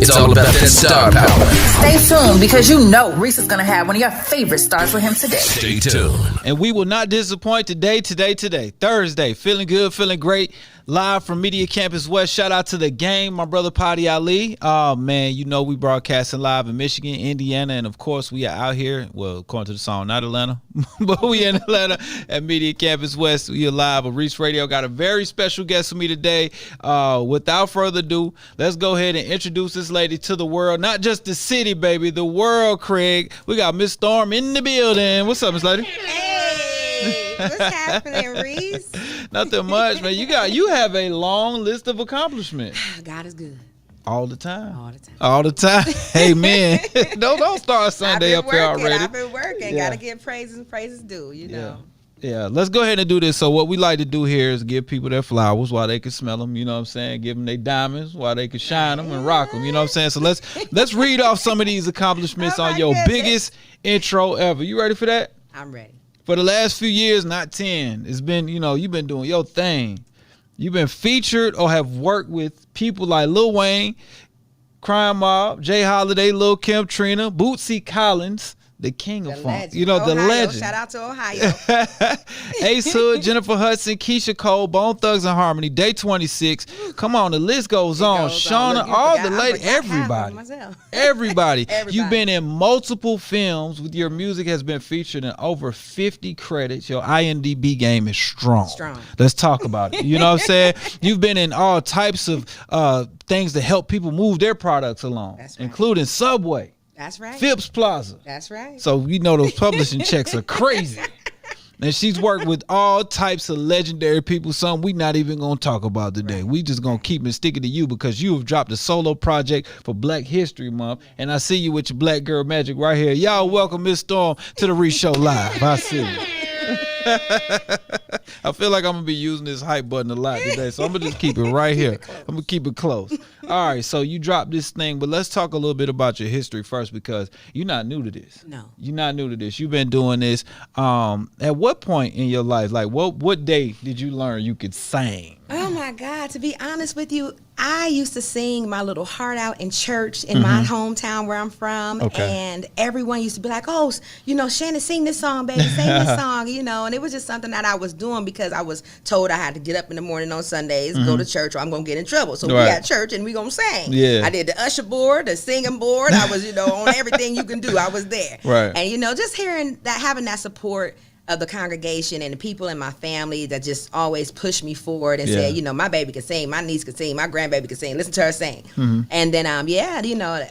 It's all about that star power. Stay tuned because you know Reec is going to have one of your favorite stars with him today. Stay tuned. And we will not disappoint today, Thursday. Feeling good, feeling great. Live from Media Campus West. Shout out to the gang, my brother Potty Ali. Oh, man, you know we broadcasting live in Michigan, Indiana, and, of course, we are out here. Well, according to the song, not Atlanta, but we in Atlanta at Media Campus West. We are live on Reec Radio. Got a very special guest for me today. Without further ado, let's go ahead and introduce this lady to the world. Not just the city, baby, the world, Craig. We got Miss Storm in the building. What's up, Miss Lady? Hey, what's happening, Reece? Nothing much, man. You have a long list of accomplishments. God is good. All the time. All the time. Amen. don't start Sunday up here already. I've been working. Gotta give praises and praises due, you know. Yeah, let's go ahead and do this. So what we like to do here is give people their flowers while they can smell them, you know what I'm saying? Give them their diamonds while they can shine them and rock them, you know what I'm saying? So let's read off some of these accomplishments on your biggest intro ever. You ready for that? I'm ready. For the last few years, not 10, it's been, you've been doing your thing. You've been featured or have worked with people like Lil Wayne, Crime Mob, Jay Holiday, Lil Kim, Trina, Bootsy Collins, the king of funk. Legend. The legend. Shout out to Ohio. Ace Hood, Jennifer Hudson, Keyshia Cole, Bone Thugs and Harmony, Day 26. Come on, the list goes on. Shawnna, all the ladies, everybody. You've been in multiple films. With your music has been featured in over 50 credits. Your IMDb game is strong. Let's talk about it. You know what I'm saying? You've been in all types of things to help people move their products along, including Subway. That's right. Phipps Plaza. That's right. So those publishing checks are crazy. And she's worked with all types of legendary people, some we not even going to talk about today. We just going to keep it sticking to you because you have dropped a solo project for Black History Month. And I see you with your black girl magic right here. Y'all welcome Miss Storm to the Reec Show Live. I see you. I feel like I'm going to be using this hype button a lot today, so I'm going to just keep it right here. I'm going to keep it close. All right, so you dropped this thing, but let's talk a little bit about your history first because you're not new to this. No. You're not new to this. You've been doing this. At what point in your life, like what day did you learn you could sing? Oh, my God. To be honest with you, I used to sing my little heart out in church in my hometown where I'm from. Okay. And everyone used to be like, oh, Shawnna, sing this song, baby, sing this song, And it was just something that I was doing because I was told I had to get up in the morning on Sundays, go to church, or I'm going to get in trouble. So we at church and we going to sing. Yeah. I did the usher board, the singing board. I was, on everything you can do. I was there. Right. And, just hearing that, having that support of the congregation and the people in my family that just always pushed me forward and said, my baby can sing, my niece can sing, my grandbaby can sing, listen to her sing. And then,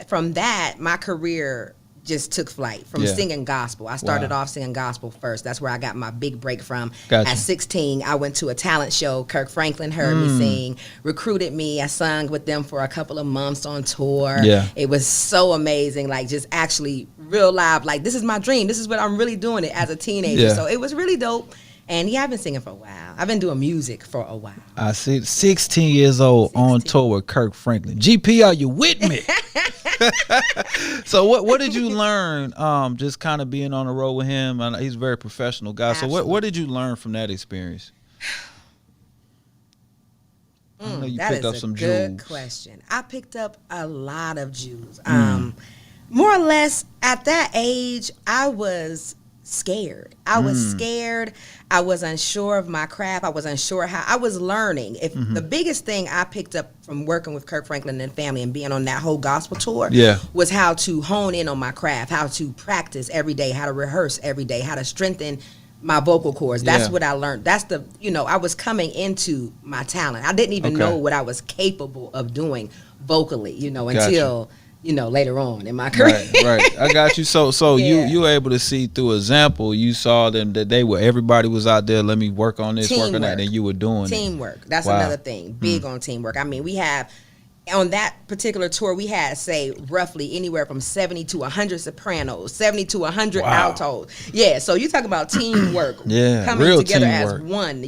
from that, my career just took flight from singing gospel. I started off singing gospel first. That's where I got my big break from. Gotcha. At 16, I went to a talent show. Kirk Franklin heard me sing, recruited me. I sung with them for a couple of months on tour. Yeah. It was so amazing, like just actually real live, like this is my dream. This is what I'm really doing it as a teenager. Yeah. So it was really dope. And I've been singing for a while. I've been doing music for a while. I see. 16 years old on tour with Kirk Franklin. GP, are you with me? So what did you learn just kind of being on the road with him? He's a very professional guy. Absolutely. So what did you learn from that experience? I know you picked up some jewels. Good question. I picked up a lot of jewels. More or less at that age, I was scared. I was scared. I was unsure of my craft. I was unsure how I was learning. The biggest thing I picked up from working with Kirk Franklin and family and being on that whole gospel tour was how to hone in on my craft, how to practice every day, how to rehearse every day, how to strengthen my vocal cords. That's what I learned. That's I was coming into my talent. I didn't even know what I was capable of doing vocally, until later on in my career. Right. I got you. So you were able to see through example. You saw them that everybody was out there. Let me work on this, work on that, and you were doing teamwork. That's another thing. Big on teamwork. I mean, we have on that particular tour, we had say roughly anywhere from 70 to 100 sopranos, 70 to 100 altos. Yeah. So you talk about teamwork. Yeah. Coming real together teamwork. as one.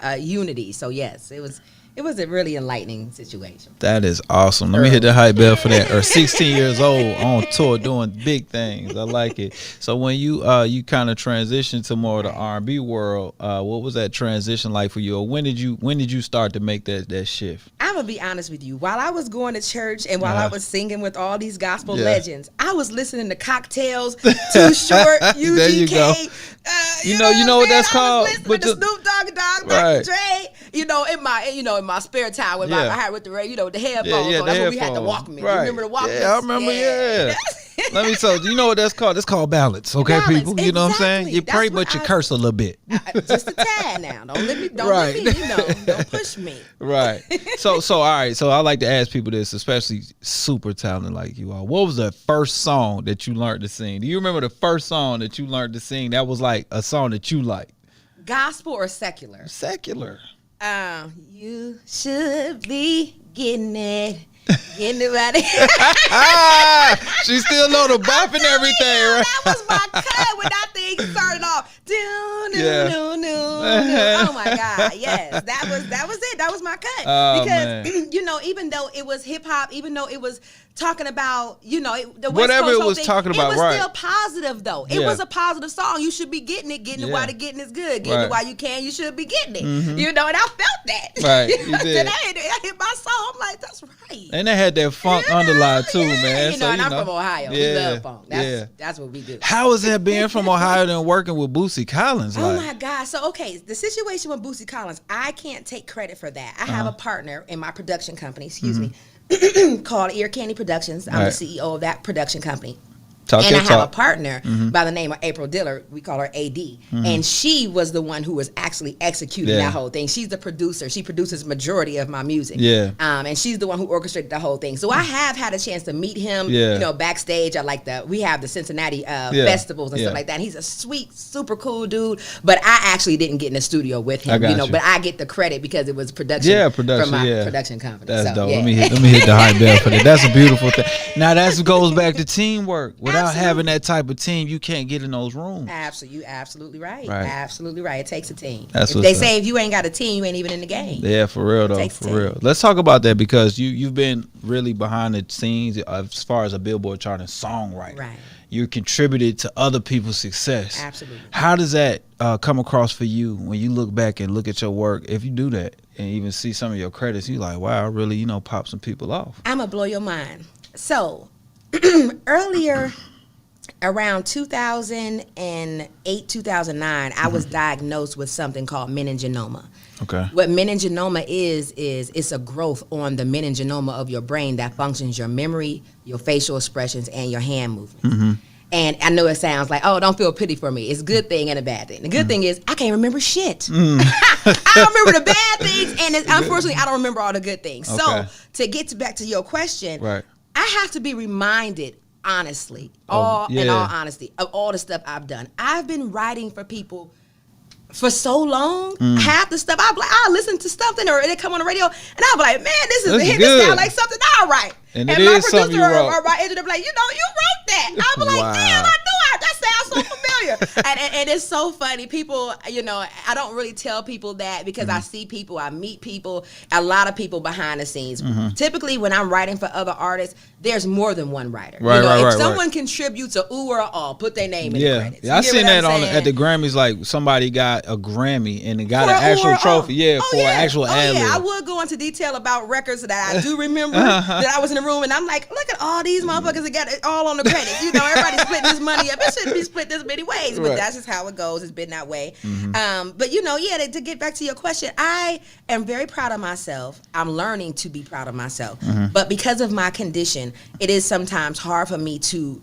A unity. So yes, it was. it was a really enlightening situation. That is awesome. Let me hit the hype bell for that. Or 16 years old on tour doing big things. I like it. So when you kind of transitioned to more of the R&B world, what was that transition like for you? Or when did you start to make that shift? I'm gonna be honest with you. While I was going to church and while I was singing with all these gospel legends, I was listening to Cocktails, Too Short, UGK. There you go. You know what that's called? With the Snoop Dogg, Dr. Dre. In my spare time when I had with the with the headphones on. That's when we had the Walkman. Right. You remember the Walkman? Yeah, I remember. Yeah. Let me tell you. You know what that's called? It's called balance. Okay, balance, people. You know what I'm saying? You That's pray, but you curse a little bit. Just a tad now. Don't let me. Don't push me. Right. So all right. So I like to ask people this, especially super talented like you are. What was the first song that you learned to sing? Do you remember the first song that you learned to sing? That was like a song that you liked. Gospel or secular? Secular. You should be getting it. Getting it right. She still know the bop and everything, right? That was my cut when that thing started off. Oh my God. Yes. That was it. That was my cut. Because even though it was hip hop, even though it was talking about, the West whatever Coast it was thing, talking about, it was right? Still positive though. It was a positive song. You should be getting it while the getting is good. Getting it while you can. You should be getting it. Mm-hmm. And I felt that. Right. You did. I hit my song. I'm like, that's right. And they had that funk underline too, man. And I'm from Ohio. We love funk. That's what we do. How is that being from Ohio and working with Bootsy Collins? Oh my God. So the situation with Bootsy Collins, I can't take credit for that. I have a partner in my production company, excuse me, called Ear Candy Productions. I'm the CEO of that production company. I have a partner by the name of April Diller. We call her AD. And she was the one who was actually executing that whole thing. She's the producer. She produces majority of my music. Yeah. And she's the one who orchestrated the whole thing. So I have had a chance to meet him, backstage at we have the Cincinnati festivals and stuff like that. And he's a sweet, super cool dude. But I actually didn't get in the studio with him, but I get the credit because it was production from my production company. That's dope. Let me hit the high bell for that. That's a beautiful thing. Now that goes back to teamwork. Without having that type of team, you can't get in those rooms. Absolutely, absolutely right. Absolutely right. It takes a team. Say if you ain't got a team, you ain't even in the game. Yeah, for real though. For real. Let's talk about that because you've been really behind the scenes as far as a Billboard-Charting songwriter. Right. You contributed to other people's success. Absolutely. How does that come across for you when you look back and look at your work? If you do that and even see some of your credits, you like, wow, I really, pop some people off. I'm gonna blow your mind. So earlier, around 2008, 2009, I was diagnosed with something called meningioma. Okay. What meningioma is it's a growth on the meningioma of your brain that functions your memory, your facial expressions, and your hand movements. Mm-hmm. And I know it sounds like, oh, don't feel pity for me. It's a good thing and a bad thing. The good thing is I can't remember shit. I remember the bad things, and unfortunately, I don't remember all the good things. Okay. So to get back to your question, I have to be reminded, honestly, in all honesty, of all the stuff I've done. I've been writing for people for so long. Half the stuff I'll listen to something or it come on the radio and I'll be like, man, this sound like something I write. And my producer or my editor be like, you wrote that. I'll be like, damn, I knew that sounds so familiar. and it's so funny. People, I don't really tell people that because I see people, I meet people, a lot of people behind the scenes. Typically when I'm writing for other artists, there's more than one writer. If someone contributes a ooh or a all, put their name in the credits. Yeah, I seen that at the Grammys, like somebody got a Grammy and it got an actual trophy. For an actual ad lib. I would go into detail about records that I do remember that I was in the room and I'm like, look at all these motherfuckers that got it all on the credits. Everybody's splitting this money up. It shouldn't be split this many ways, but that's just how it goes. It's been that way. But to get back to your question, I am very proud of myself. I'm learning to be proud of myself. But because of my condition, it is sometimes hard for me to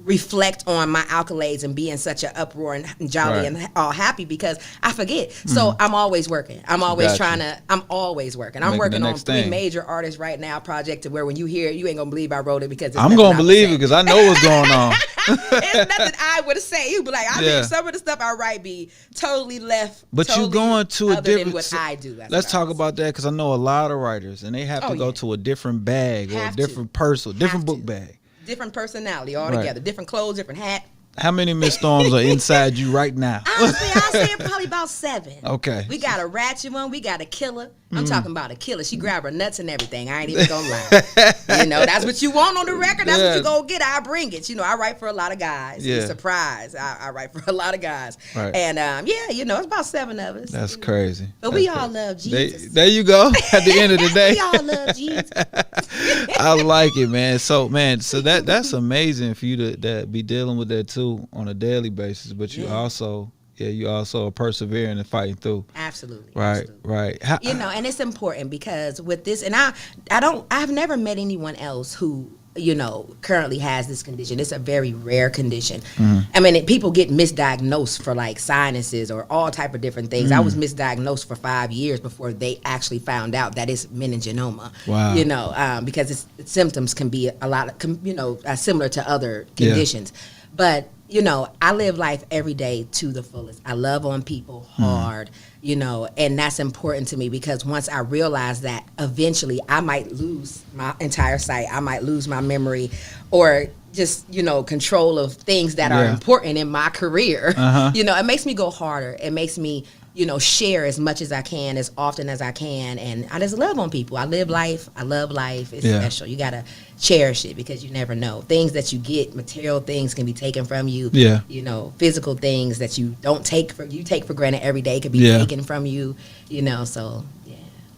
reflect on my accolades and be in such an uproar and jolly and all happy because I forget. So I'm always working. I'm always I'm always working. I'm working on 3 major artists right now, project to where when you hear it, you ain't gonna believe I wrote it because I'm gonna believe it because I know what's going on. It's nothing I would say. You'd be like, I think some of the stuff I write be totally left. But totally you going to a different. What I do. Let's talk about that because I know a lot of writers and they have to go to a different bag or a different purse, different book bag. Different personality altogether, different clothes, different hat. How many Miss Storms are inside you right now? Honestly, I'll say probably about 7. Okay. We got a ratchet one, we got a killer, I'm talking about a killer. She grabbed her nuts and everything. I ain't even gonna lie. That's what you want on the record. That's what you gonna get. I bring it. I write for a lot of guys. Yeah. Surprise. I write for a lot of guys. Right. And it's about 7 of us. That's crazy. But we all love Jesus. There you go. At the end of the day, we all love Jesus. I like it, man. So that's amazing for you to be dealing with that too on a daily basis. But you also are persevering and fighting through. Absolutely. Right, absolutely. right. And it's important because with this, and I've never met anyone else who currently has this condition. It's a very rare condition. I mean, people get misdiagnosed for like sinuses or all type of different things. I was misdiagnosed for 5 years before they actually found out that it's meningioma. Wow. Because its symptoms can be a lot of, similar to other conditions. But I live life every day to the fullest. I love on people hard, and that's important to me because once I realize that eventually I might lose my entire sight, I might lose my memory or just, control of things that are important in my career. It makes me go harder. It makes me, share as much as I can, as often as I can. And I just love on people. I live life. I love life. It's special. You got to cherish it because you never know. Things that you get, material things can be taken from you. Yeah. Physical things that you take for granted every day could be taken from you, so yeah.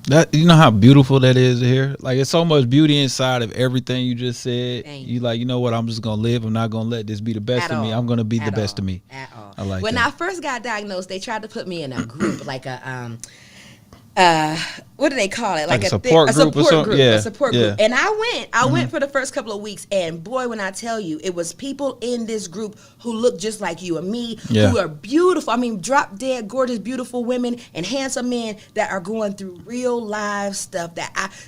That how beautiful that is to hear. Like it's so much beauty inside of everything you just said. You like, what, I'm just gonna live. I'm not gonna let this be the best of me. I'm gonna be the best of me. At all. I like when that. I first got diagnosed, they tried to put me in a group, like a what do they call it? Like a support group or something? Yeah. A support group. And I went for the first couple of weeks, and boy, when I tell you, it was people in this group who look just like you and me, who are beautiful. I mean, drop dead, gorgeous, beautiful women and handsome men that are going through real live stuff,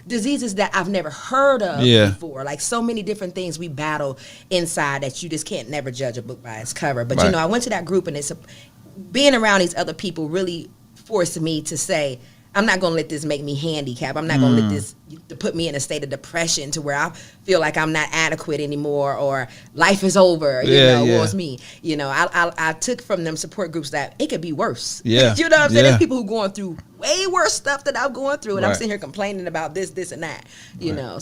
diseases that I've never heard of before. Like so many different things we battle inside that you just can't never judge a book by its cover. But I went to that group, and being around these other people really forced me to say, I'm not going to let this make me handicapped. I'm not going to let this to put me in a state of depression to where I feel like I'm not adequate anymore or life is over, or it's me. I took from them support groups that it could be worse. Yeah. You know what I'm saying? There's people who going through way worse stuff than I'm going through, and I'm sitting here complaining about this and that.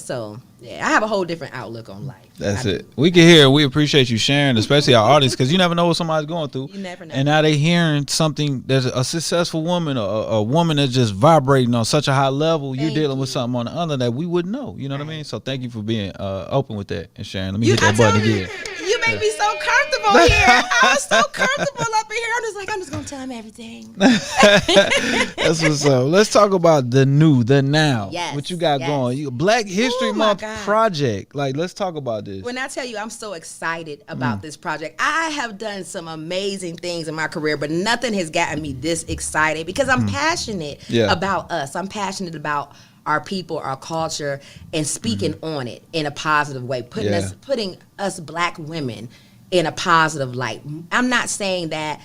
So I have a whole different outlook on life. That's it. We can hear. We appreciate you sharing, especially our audience, because you never know what somebody's going through. You never know. And now they hearing something. There's a successful woman, a woman that's just vibrating on such a high level. You're dealing with something on the other that we wouldn't know. You know what I mean? So thank you for being open with that and sharing. Let me hit that button again. You make me so comfortable here. I'm so comfortable up in here. I'm just gonna tell him everything. That's what's up. Let's talk about the now. Yes, what you got going? Black History Month project. Like, let's talk about this. When I tell you I'm so excited about this project, I have done some amazing things in my career, but nothing has gotten me this excited because I'm passionate about us. I'm passionate about our people, our culture, and speaking on it in a positive way, putting us Black women in a positive light. I'm not saying that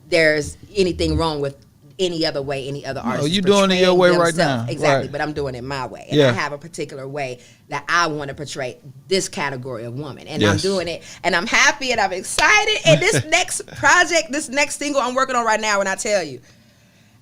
there's anything wrong with any other way, any other artist. No, you're doing it your way right now. Exactly, but I'm doing it my way. And I have a particular way that I want to portray this category of woman. And I'm doing it, and I'm happy, and I'm excited. And this next project, this next single I'm working on right now, when I tell you,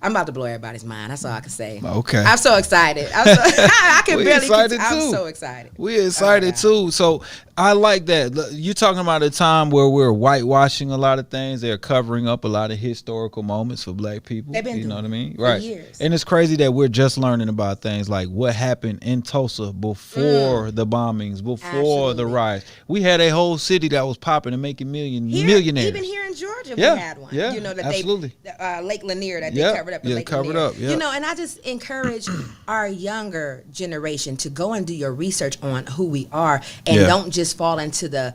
I'm about to blow everybody's mind. That's all I can say. Okay. I'm so excited. I can barely excited I'm too. so excited. We're excited too. So I like that. You're talking about a time where we're whitewashing a lot of things. They're covering up a lot of historical moments for Black people. They've been you know what I mean? For right. years. And it's crazy that we're just learning about things like what happened in Tulsa before the bombings, before the riots. We had a whole city that was popping and making millionaires. Even here in Georgia, we had one. Yeah, absolutely. Lake Lanier that they covered up. Covered up. Yeah. And I just encourage our younger generation to go and do your research on who we are, and don't just fall into the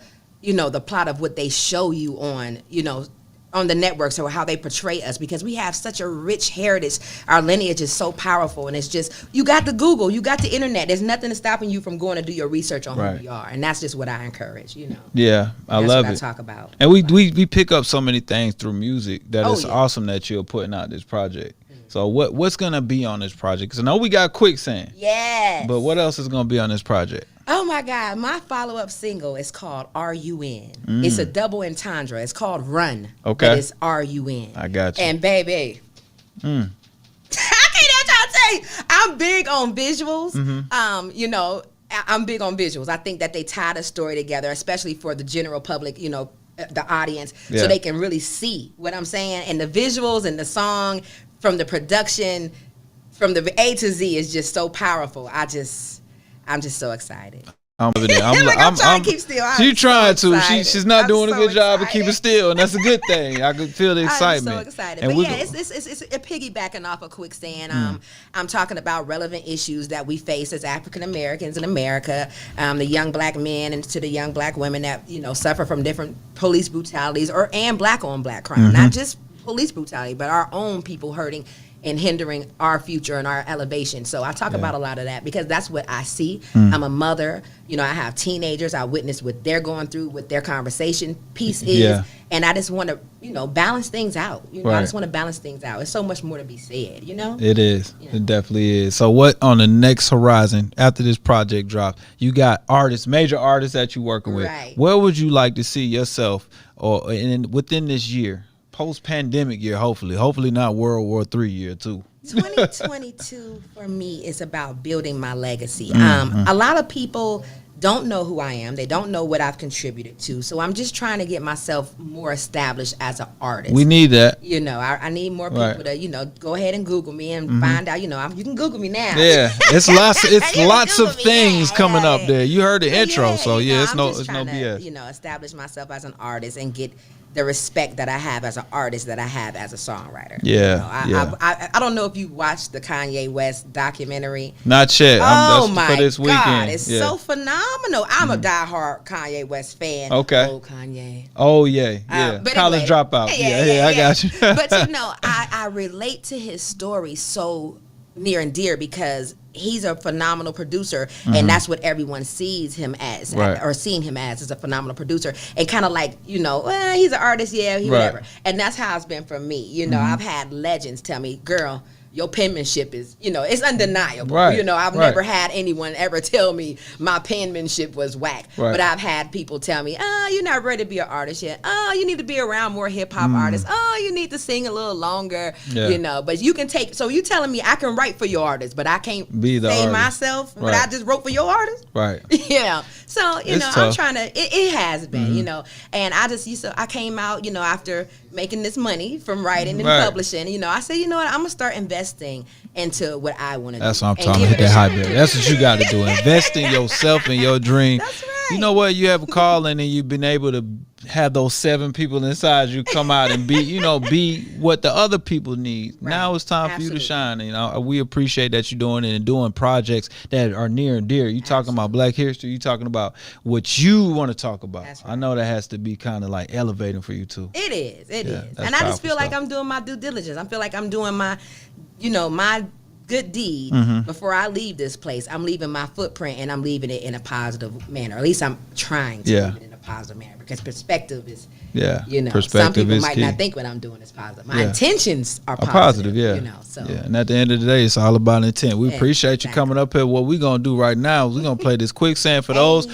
plot of what they show you on the networks or how they portray us, because we have such a rich heritage. Our lineage is so powerful, and it's just, you got the Google, you got the internet. There's nothing stopping you from going to do your research on who we are, and that's just what I encourage. Yeah, I love it. That's what I talk about. And we pick up so many things through music that it's awesome that you're putting out this project. So what's gonna be on this project? Because I know we got Quicksand. Yes. But what else is gonna be on this project? Oh my God, my follow-up single is called R-U-N. It's a double entendre. It's called Run. Okay. But it's R-U-N. I got you. And baby, I can't tell I'm big on visuals. Mm-hmm. You know, I'm big on visuals. I think that they tie the story together, especially for the general public, you know, the audience, so they can really see what I'm saying. And the visuals and the song, from the production, from the A to Z, is just so powerful. I'm just so excited. I'm trying to keep still. She's trying to. She's not doing a good job of excited. keeping still, and that's a good thing. I could feel the excitement. I'm so excited. And but yeah, it's piggybacking off of Quicksand. I'm talking about relevant issues that we face as African Americans in America. The young black men and to the young black women that, you know, suffer from different police brutalities and black on black crime. Not just police brutality, but our own people hurting and hindering our future and our elevation. So I talk about a lot of that because that's what I see. I'm a mother. You know, I have teenagers. I witness what they're going through, what their conversation piece is. Yeah. And I just want to, you know, balance things out. You know, Right. I just want to balance things out. There's so much more to be said, you know? It is. Yeah. It definitely is. So what on the next horizon after this project drops? You got artists, major artists that you're working with. Right. Where would you like to see yourself or within this year? Post-pandemic year, hopefully not World War III year too. 2022 for me is about building my legacy. A lot of people don't know who I am. They don't know what I've contributed to. So I'm just trying to get myself more established as an artist. We need that. You know, I need more people to, you know, go ahead and Google me and find out, you know, you can Google me now. Yeah, it's lots Google of me things now. coming Yeah, up there. You heard the But intro, so you yeah, know, it's I'm no just trying BS. to, you know, establish myself as an artist and get the respect that I have as an artist that I have as a songwriter. Yeah, You know, I don't know if you watched the Kanye West documentary. Not yet. Oh That's my for this God, weekend. it's Yeah. so phenomenal. I'm a diehard Kanye West fan. Okay. Oh, Kanye. Oh yeah, yeah. But College anyway, dropout. Yeah, I got you. But you know, I relate to his story so near and dear because he's a phenomenal producer, and that's what everyone sees him as, Right. or seeing him as a phenomenal producer, and kind of like, you know, he's an artist, yeah, he Right. whatever. And that's how it's been for me. You know, I've had legends tell me, girl, your penmanship is, you know, it's undeniable. Right, You know, I've right. never had anyone ever tell me my penmanship was whack. Right. But I've had people tell me, you're not ready to be an artist yet. You need to be around more hip hop artists. You need to sing a little longer. Yeah. You know, but you can take, so you telling me I can write for your artist, but I can't Be the say artist. myself what Right. I just wrote for your artist? Right. Yeah. So, you It's know, I'm tough. trying to, it has been, you know, and I came out, you know, after making this money from writing and Right. publishing, you know, I said, you know what, I'm going to start investing into what I want to do. That's what I'm and talking give about. Hit it a that high shot. bill. That's what you got to do. Invest in yourself and your dream. That's right. You know what? You have a calling and you've been able to have those 7 people inside you come out and be what the other people need. Right. Now it's time for you to Absolutely. shine. You know, we appreciate that you're doing it and doing projects that are near and dear. You talking about Black history. You talking about what you want to talk about. That's I right. know that has to be kind of like elevating for you too. It is. It Yeah, is. that's And I just feel powerful like stuff. I'm doing my due diligence. I feel like I'm doing my, you know, my good deed Mm-hmm. before I leave this place. I'm leaving my footprint, and I'm leaving it in a positive manner. At least I'm trying to Yeah. leave it in a positive manner, because perspective is, Yeah, you know, perspective some people is might key. not think what I'm doing is positive. My Yeah. intentions are A positive. positive, yeah. You know, so. Yeah, and at the end of the day, it's all about intent. We Yeah, appreciate you exactly. coming up here. What we're going to do right now is we're going to play this Quicksand for those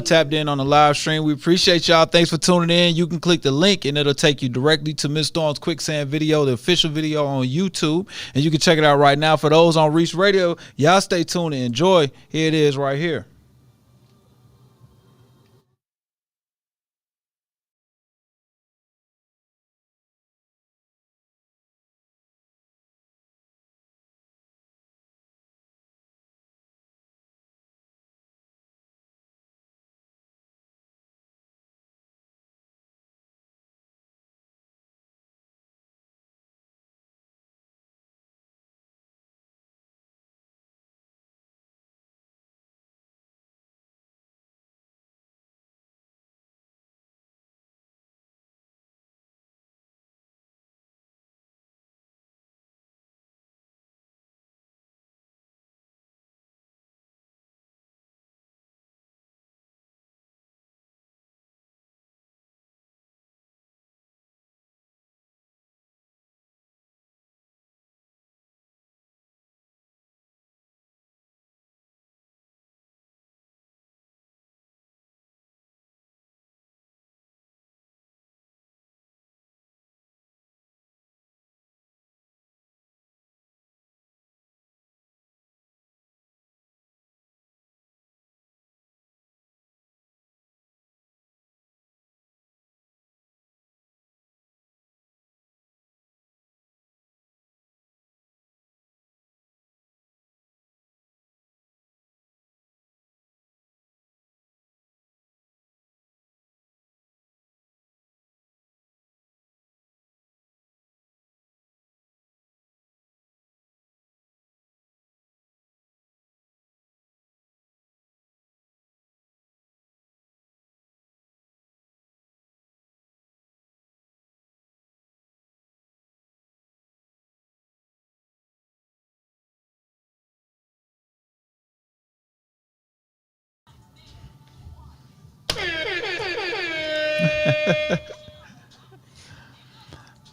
tapped in on the live stream. We appreciate y'all. Thanks for tuning in. You can click the link, and it'll take you directly to Miss Storm's Quicksand video, the official video on YouTube, and you can check it out right now. For those on Reec Radio, y'all stay tuned and enjoy. Here it is right here.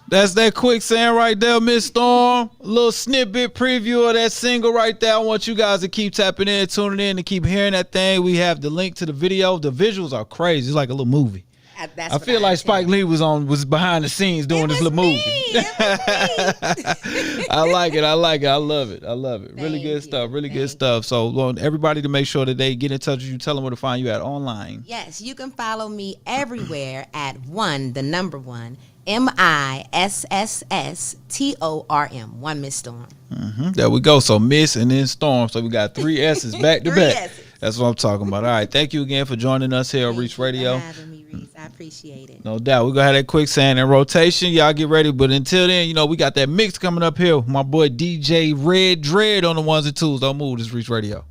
That's that quicksand right there, Miss Storm. A little snippet preview of that single right there. I want you guys to keep tapping in, tuning in, and keep hearing that thing. We have the link to the video. The visuals are crazy. It's like a little movie. I feel like Spike Lee was behind the scenes doing this little movie. I like it. I love it. Really good stuff. Really good stuff. So want everybody to make sure that they get in touch with you. Tell them where to find you at online. Yes, you can follow me everywhere at the number one, MISSSSTORM. One Miss Storm. There we go. So Miss and then Storm. So we got 3 S's back to back. That's what I'm talking about. All right. Thank you again for joining us here on Reec Radio. Thank you for having me, Reece. I appreciate it. No doubt. We're going to have that quicksand in rotation. Y'all get ready. But until then, we got that mix coming up here. My boy DJ Red Dread on the ones and twos. Don't move. This is Reec Radio.